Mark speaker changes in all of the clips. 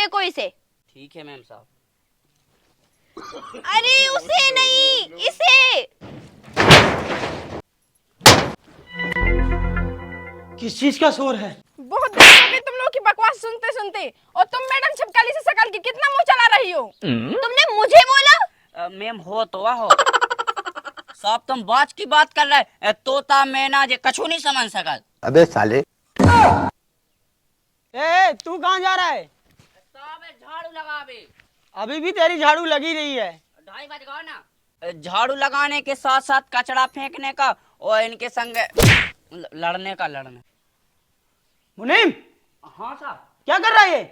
Speaker 1: फेंको इसे।
Speaker 2: ठीक है मैम साहब।
Speaker 1: अरे उसे नहीं, इसे।
Speaker 3: किस चीज का शोर है?
Speaker 4: बहुत देर हो गई तुम लोग की बकवास सुनते सुनते। और तुम मैडम छिपकली से सकल की कितना मुंह चला रही हो?
Speaker 1: तुमने मुझे बोला?
Speaker 2: मैम हो तो हो साहब, तुम बाज की बात कर रहे, तोता मैना जे कछु नहीं समझ सकल।
Speaker 5: अबे साले।
Speaker 3: ए, तू कहाँ जा रहा है?
Speaker 2: साहब झाड़ू लगावे।
Speaker 3: अभी भी तेरी झाड़ू लगी रही है।
Speaker 2: 2:30 बज गए ना। झाड़ू लगाने के साथ साथ कचरा फेंकने का और इनके संग लड़ने का।
Speaker 3: मुनीम,
Speaker 2: हाँ साहब।
Speaker 3: क्या कर रहा है ये?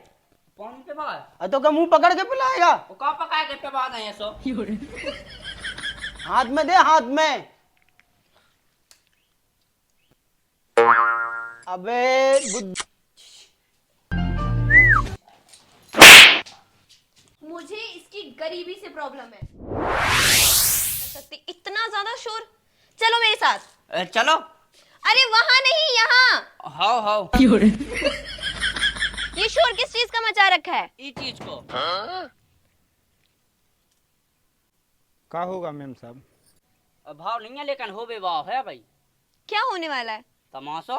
Speaker 2: पानी पे बाद
Speaker 3: तो का मुंह पकड़ के पिलाएगा?
Speaker 2: वो का पकाए के पे बाद है सो।
Speaker 3: हाथ में दे, हाथ में। अबे
Speaker 1: मुझे इसकी गरीबी से प्रॉब्लम है। इतना ज्यादा शोर। चलो मेरे साथ।
Speaker 2: चलो।
Speaker 1: अरे वहां नहीं, यहाँ।
Speaker 2: हाउ
Speaker 1: ये शोर किस चीज का मचा रखा है?
Speaker 2: ये चीज को
Speaker 6: क्या होगा मैम साहब?
Speaker 2: भाव नहीं है लेकिन हो बे वाह है भाई।
Speaker 1: क्या होने वाला है?
Speaker 2: तमाशा।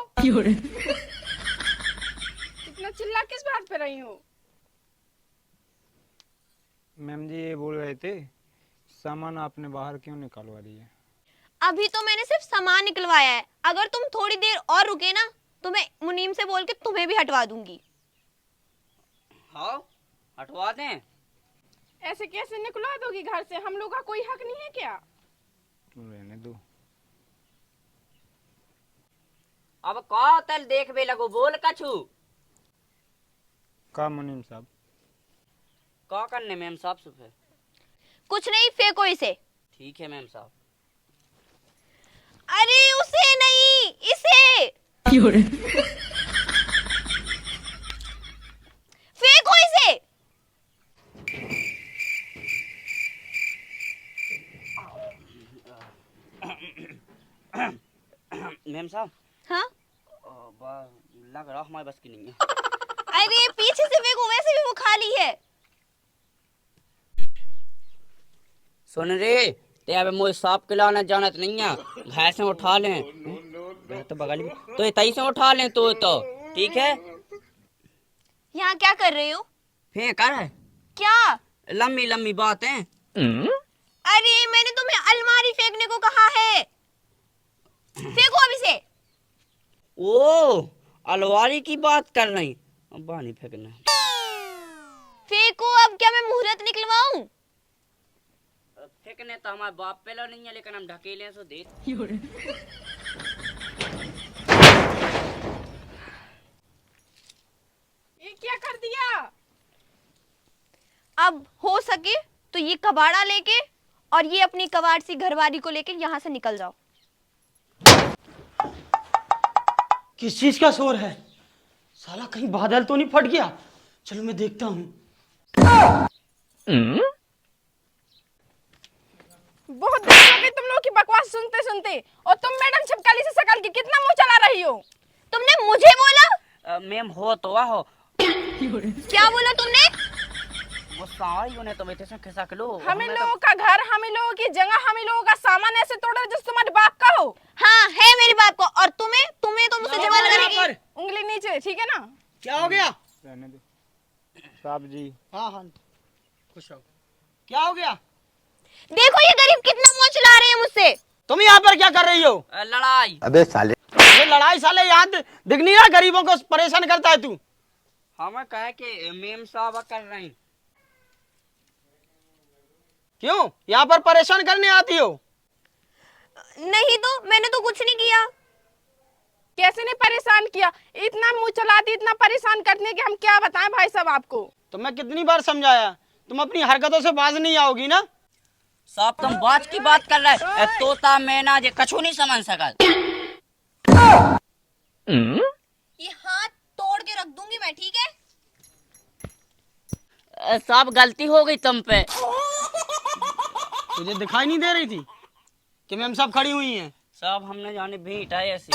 Speaker 4: इतना चिल्ला किस बात पे रही हो?
Speaker 6: मैम जी ये बोल रहे थे सामान आपने बाहर क्यों निकालवा रही है?
Speaker 1: अभी तो मैंने सिर्फ सामान निकलवाया है। अगर तुम थोड़ी देर और रुके ना तो मैं मुनीम से बोल के तुम्हें भी हटवा दूंगी।
Speaker 2: हाँ हटवा दें।
Speaker 4: ऐसे कैसे निकलवा दोगी घर से? हम लोग का कोई हक नहीं है क्या?
Speaker 6: तुम रहने दो।
Speaker 2: अब का तल देख बे लगो, बोल कछु।
Speaker 6: का मुनीम साहब?
Speaker 2: का करने मैम साहब सुबह?
Speaker 1: कुछ नहीं, फेंको इसे।
Speaker 2: ठीक है मैम साहब।
Speaker 1: अरे उसे नहीं, इसे। फेंको इसे।
Speaker 2: मैम साहब।
Speaker 1: हाँ?
Speaker 2: लग रहा हमारे बस की नहीं है।
Speaker 1: अरे पीछे से फेंको, वैसे भी वो खाली है।
Speaker 2: सुन रे, ते अब मुझे सांप खिलाना जानत नहीं है। घर से उठा लें तो बगल में तो तई से उठा लें तो ठीक है।
Speaker 1: यहाँ क्या कर रहे हो?
Speaker 2: फेंक कर है
Speaker 1: क्या?
Speaker 2: लंबी लंबी बात है।
Speaker 1: अरे मैंने तुम्हें अलमारी फेंकने को कहा है। फेंको अब इसे।
Speaker 2: ओ अलवारी की बात कर रही, अब बानी फेंकना।
Speaker 1: फेंको अब। क्या मैं मुहूर्त निकलवाऊं?
Speaker 2: फेंकने तो हमारे बाप पे नहीं है लेकिन हम ढकेले सो दे।
Speaker 4: ये क्या कर दिया?
Speaker 1: अब हो सके तो ये कबाड़ा लेके और ये अपनी कबाड़ सी घरवाली को लेके यहाँ से निकल जाओ।
Speaker 3: किस चीज का शोर है? साला कहीं बादल तो नहीं फट गया? चलो मैं देखता हूँ।
Speaker 4: बहुत देर हो गई तुम लोग की बकवास सुनते सुनते। और तुम मैडम छिपकली से सकल की कितना मुंह चला रही हो?
Speaker 1: तुमने मुझे बोला?
Speaker 2: मैम हो तो हो।
Speaker 1: क्या बोला तुमने?
Speaker 2: वो सारी उन्हें तो बेटे से खिसा लो।
Speaker 4: हमें लोगों का घर, हमें लोगों की जगह, हमें लोगों का सामान ऐसे तोड़ जिस तुम्हारे बाप का हो।
Speaker 1: हाँ है मेरे बाप को। और तुम्हें तुम्हें तो मुझसे जवाब करेगी।
Speaker 4: उंगली नीचे, ठीक है ना?
Speaker 3: क्या हो गया?
Speaker 6: रहने दो साहब जी।
Speaker 3: हाँ हाँ खुश हो। क्या हो गया?
Speaker 1: देखो ये गरीब कितना मुंह चला रहे हैं मुझसे।
Speaker 3: तुम यहाँ पर क्या कर रही हो?
Speaker 2: लड़ाई।
Speaker 5: अबे साले।
Speaker 3: ये लड़ाई साले यहाँ दिख नहीं रहा? गरीबों को परेशान करता है तू।
Speaker 2: हमें कहे कि मेम साहब कर रही।
Speaker 3: क्यों यहाँ पर परेशान करने आती हो?
Speaker 1: नहीं तो मैंने तो कुछ नहीं किया।
Speaker 4: कैसे नहीं परेशान किया? इतना मुंह चलाती, इतना परेशान करने के हम क्या बताएं भाई साहब आपको?
Speaker 3: तो मैं कितनी बार समझाया, तुम अपनी हरकतों से बाज नहीं आओगी ना?
Speaker 2: साहब तुम बाज की बात कर रहे, तोता मैना जे कछु नहीं समझ सकल।
Speaker 1: ये हाथ तोड़ के रख दूंगी मैं, ठीक है?
Speaker 2: साहब गलती हो गई तुम पे।
Speaker 3: तुझे दिखाई नहीं दे रही थी कि मैम साहब खड़ी हुई हैं?
Speaker 2: साहब हमने जाने भेंट है ऐसी।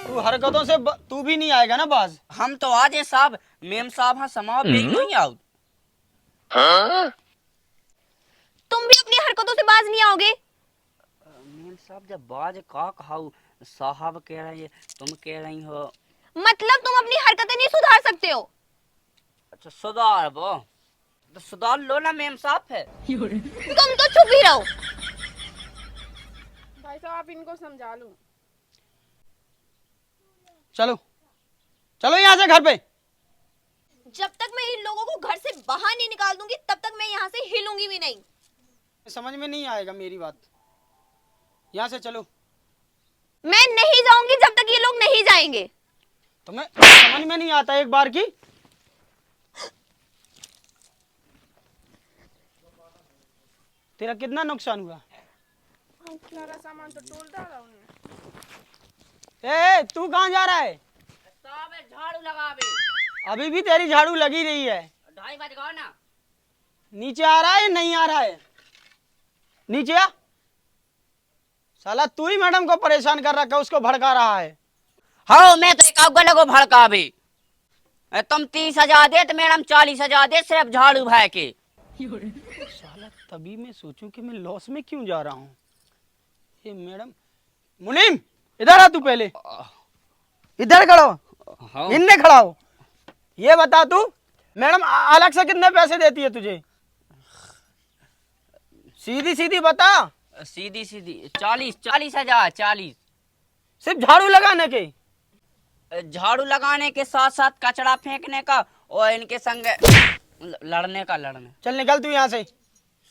Speaker 3: तू हरकतों से तू भी नहीं आएगा ना बाज?
Speaker 2: हम तो आज है साहब। मेम साहब हाँ समाव भेज नहीं आओ।
Speaker 1: तुम भी अपनी हरकतों से बाज नहीं आओगे।
Speaker 2: मेम साहब जब बाज का कहाऊ, साहब कह रहे हैं, तुम कह रही हो।
Speaker 1: मतलब तुम अपनी हरकतें नहीं सुधार सकते हो।
Speaker 2: अच्छा सुधार वो, तो सुधार लो ना मेम साहब है।
Speaker 1: तुम तो चुप ही रहो।
Speaker 4: भाई साहब आप इनको समझा लो।
Speaker 3: चलो चलो यहाँ से घर पे।
Speaker 1: जब तक मैं इन लोगों को घर से बाहर नहीं निकाल दूंगी तब तक मैं यहाँ से हिलूंगी भी नहीं।
Speaker 3: समझ में नहीं आएगा मेरी बात, यहाँ से चलो।
Speaker 1: मैं नहीं जाऊंगी जब तक ये लोग नहीं जाएंगे।
Speaker 3: तुम्हें समझ में नहीं आता एक बार की? तेरा कितना नुकसान हुआ?
Speaker 4: सारा सामान तो तोड़ डाला उन्होंने।
Speaker 3: तू कहाँ जा रहा है?
Speaker 2: साहब झाड़ू लगा बे।
Speaker 3: अभी भी तेरी झाड़ू लगी रही है।
Speaker 2: 2:30 बज गए ना।
Speaker 3: नीचे आ रहा है या नहीं आ रहा है? नीचे आ। साला तू ही मैडम को परेशान कर रखा है, उसको भड़का रहा है।
Speaker 2: हाँ मैं तो एक गले को भड़का भी। तुम 30,000 दे तो मैडम 40,000 दे सिर्फ झाड़ू भाई के।
Speaker 3: साला तभी मैं सोचूं कि मैं लॉस में क्यों जा रहा हूँ। ये मैडम, मुनीम इधर आ, तू पहले इधर खड़ा हो।
Speaker 2: हाँ।
Speaker 3: इनने खड़ा हो। ये बता तू मैडम अलग से कितने पैसे देती है तुझे? सीधी सीधी बता।
Speaker 2: सीधी सीधी 40,000। 40
Speaker 3: सिर्फ झाड़ू लगाने के?
Speaker 2: झाड़ू लगाने के साथ साथ कचरा फेंकने का और इनके संग लड़ने का। लड़ने।
Speaker 3: चल निकल तू यहाँ से,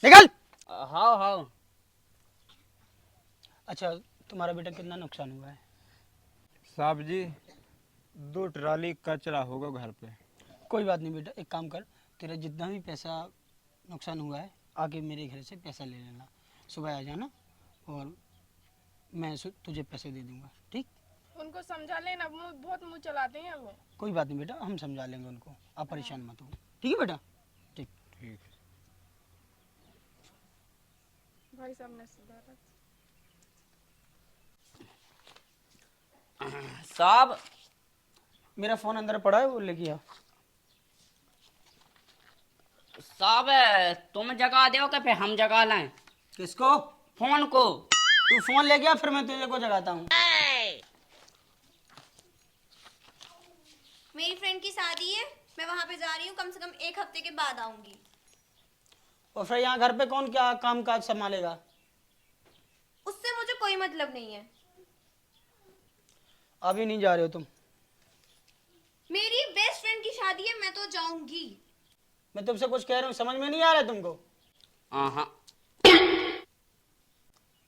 Speaker 3: निकल।
Speaker 2: हाँ हाँ।
Speaker 3: अच्छा तुम्हारा बेटा कितना नुकसान हुआ है?
Speaker 6: साहब जी 2 ट्राली कचरा होगा घर पे।
Speaker 3: कोई बात नहीं बेटा, एक काम कर, तेरा जितना भी पैसा नुकसान हुआ है आके मेरे घर से पैसा ले लेना। सुबह आ जाना और मैं तुझे पैसे दे दूंगा, ठीक?
Speaker 4: उनको समझा लेना, बहुत मुंह चलाते हैं वो।
Speaker 3: कोई बात नहीं बेटा, हम समझा लेंगे उनको, आप परेशान मत हो, ठीक है बेटा? ठीक।
Speaker 6: ठीक है।
Speaker 4: भाई साहब ने सुधारा।
Speaker 2: साहब
Speaker 3: मेरा फोन अंदर पड़ा है, वो लेके आ।
Speaker 2: साहब तुम जगा दो कि फिर हम जगा लाएं
Speaker 3: किसको?
Speaker 2: फोन को?
Speaker 3: तू फोन ले गया फिर मैं तुझे को जगाता हूँ।
Speaker 1: मेरी फ्रेंड की शादी है, मैं वहां पे जा रही हूँ, कम से कम 1 हफ्ते के बाद आऊंगी।
Speaker 3: और फिर यहाँ घर पे कौन क्या काम काज संभालेगा?
Speaker 1: उससे मुझे कोई मतलब नहीं है।
Speaker 3: अभी नहीं जा रहे हो तुम?
Speaker 1: मेरी बेस्ट फ्रेंड की शादी है, मैं तो जाऊंगी।
Speaker 3: मैं तुमसे कुछ कह रहा हूँ, समझ में नहीं आ रहा है तुमको?
Speaker 2: हाँ।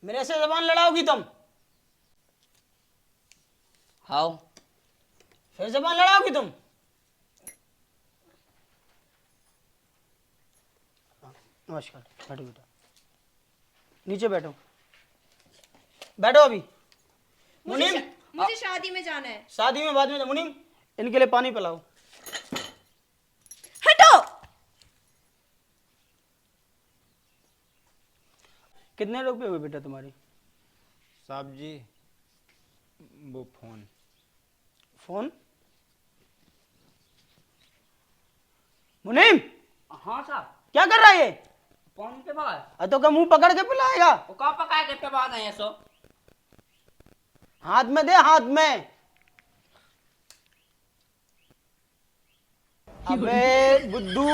Speaker 3: मेरे से जबान लड़ाओगी तुम?
Speaker 2: हाँ।
Speaker 3: फिर जबान लड़ाओगी तुम? नमस्कार, बैठो बेटा, नीचे बैठो, बैठो। अभी मुनीम,
Speaker 1: मुझे शादी में जाना है।
Speaker 3: शादी में बाद में। मुनीम इनके लिए पानी पिलाओ।
Speaker 1: हटो।
Speaker 3: कितने रुपए हुए बेटा तुम्हारी?
Speaker 6: साहब जी वो फोन।
Speaker 3: फोन? मुनीम
Speaker 2: हाँ साहब।
Speaker 3: क्या कर रहा है ये?
Speaker 2: फोन के बाद
Speaker 3: तो का मुंह पकड़ के पिलाएगा?
Speaker 2: वो कहाँ पकाए के पे बाद है सो?
Speaker 3: हाथ में दे, हाथ में। अबे बुद्धू,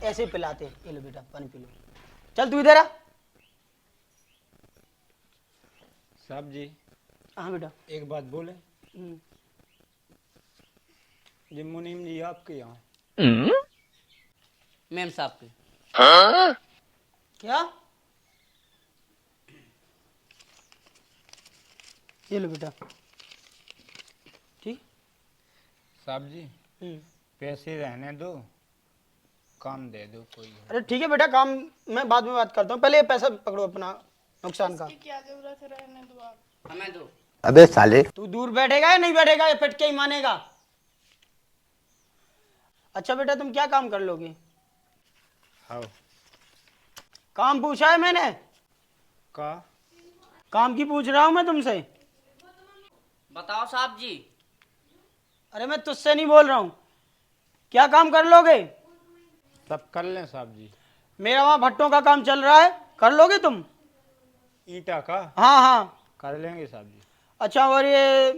Speaker 3: ऐसे पिलाते। ये लो बेटा पानी पी लो। चल तू इधर आ।
Speaker 6: साहब जी
Speaker 3: हाँ बेटा।
Speaker 6: एक बात बोले, ये मुनीम जी आपके यहाँ?
Speaker 2: मेम साहब के।
Speaker 3: क्या? ये लो बेटा, ठीक?
Speaker 6: साहब जी पैसे रहने दो, काम दे दो कोई।
Speaker 3: अरे ठीक है बेटा, काम मैं बाद में बात करता हूँ, पहले ये पैसा पकड़ो अपना नुकसान का।
Speaker 4: क्या जरूरत है, रहने दो आप।
Speaker 2: हमें दो।
Speaker 5: अबे साले,
Speaker 3: तू दूर बैठेगा या नहीं बैठेगा, ये पिट के ही मानेगा। अच्छा बेटा तुम क्या काम कर लोगे?
Speaker 6: हाँ।
Speaker 3: काम पूछा है मैंने?
Speaker 6: का?
Speaker 3: काम की पूछ रहा हूं मैं तुमसे।
Speaker 2: बताओ साहब जी।
Speaker 3: अरे मैं तुझसे नहीं बोल रहा हूं, क्या काम कर लोगे?
Speaker 6: तब कर लें साहब जी।
Speaker 3: मेरा वहाँ भट्टों का काम चल रहा है, कर लोगे तुम?
Speaker 6: ईटा का
Speaker 3: हाँ हाँ।
Speaker 6: कर लेंगे साहब जी।
Speaker 3: अच्छा, और ये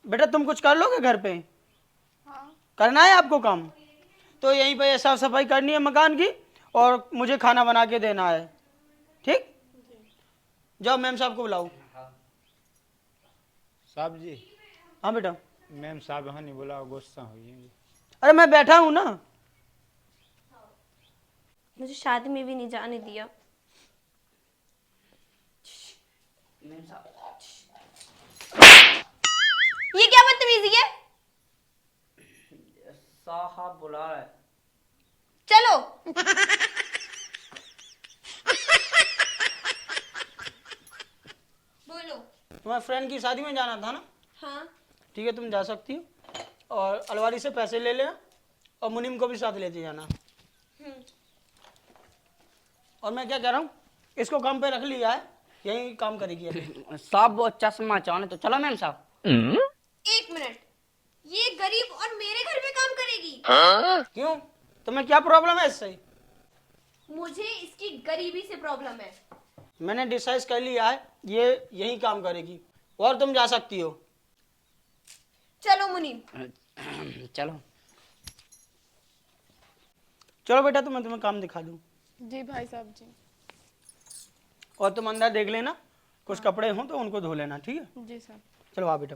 Speaker 3: बेटा तुम कुछ कर लोगे घर पे?
Speaker 4: हाँ।
Speaker 3: करना है आपको काम? तो यहीं पे साफ सफाई करनी है मकान की और मुझे खाना बना के देना है, ठीक? जाओ मैम साहब को बुलाओ।
Speaker 6: साहब जी,
Speaker 3: हाँ बेटा।
Speaker 6: मैम साहब यहाँ नहीं बुलाओ, गुस्सा हुई।
Speaker 3: अरे मैं बैठा हूँ ना।
Speaker 1: मुझे शादी में भी नहीं जाने दिया। ये क्या बदतमीजी है?
Speaker 2: साहब बुला रहा है।
Speaker 1: चलो। बोलो।
Speaker 3: तुम्हारे फ्रेंड की शादी में जाना था ना?
Speaker 1: हाँ।
Speaker 3: ठीक है, तुम जा सकती हो और अलवारी से पैसे ले लेना और मुनीम को भी साथ लेते जाना। और मैं क्या कह रहा हूँ, इसको काम पे रख लिया है, यही काम करेगी अभी।
Speaker 2: साहब वो चश्मा चाहने तो चलो मैम साहब।
Speaker 1: एक मिनट, ये गरीब और मेरे घर में काम करेगी?
Speaker 3: क्यों, तुम्हें क्या प्रॉब्लम है इससे?
Speaker 1: मुझे इसकी गरीबी से प्रॉब्लम है।
Speaker 3: मैंने डिसाइड कर लिया है, ये यही काम करेगी और तुम जा सकती हो।
Speaker 1: चलो मुनीम।
Speaker 2: चलो
Speaker 3: चलो बेटा, मैं तुम्हें काम दिखा दूँ।
Speaker 4: जी भाई साहब जी।
Speaker 3: और तुम अंदर देख लेना, कुछ कपड़े हों तो उनको धो लेना, ठीक है?
Speaker 4: जी सर।
Speaker 3: चलो आ बेटा।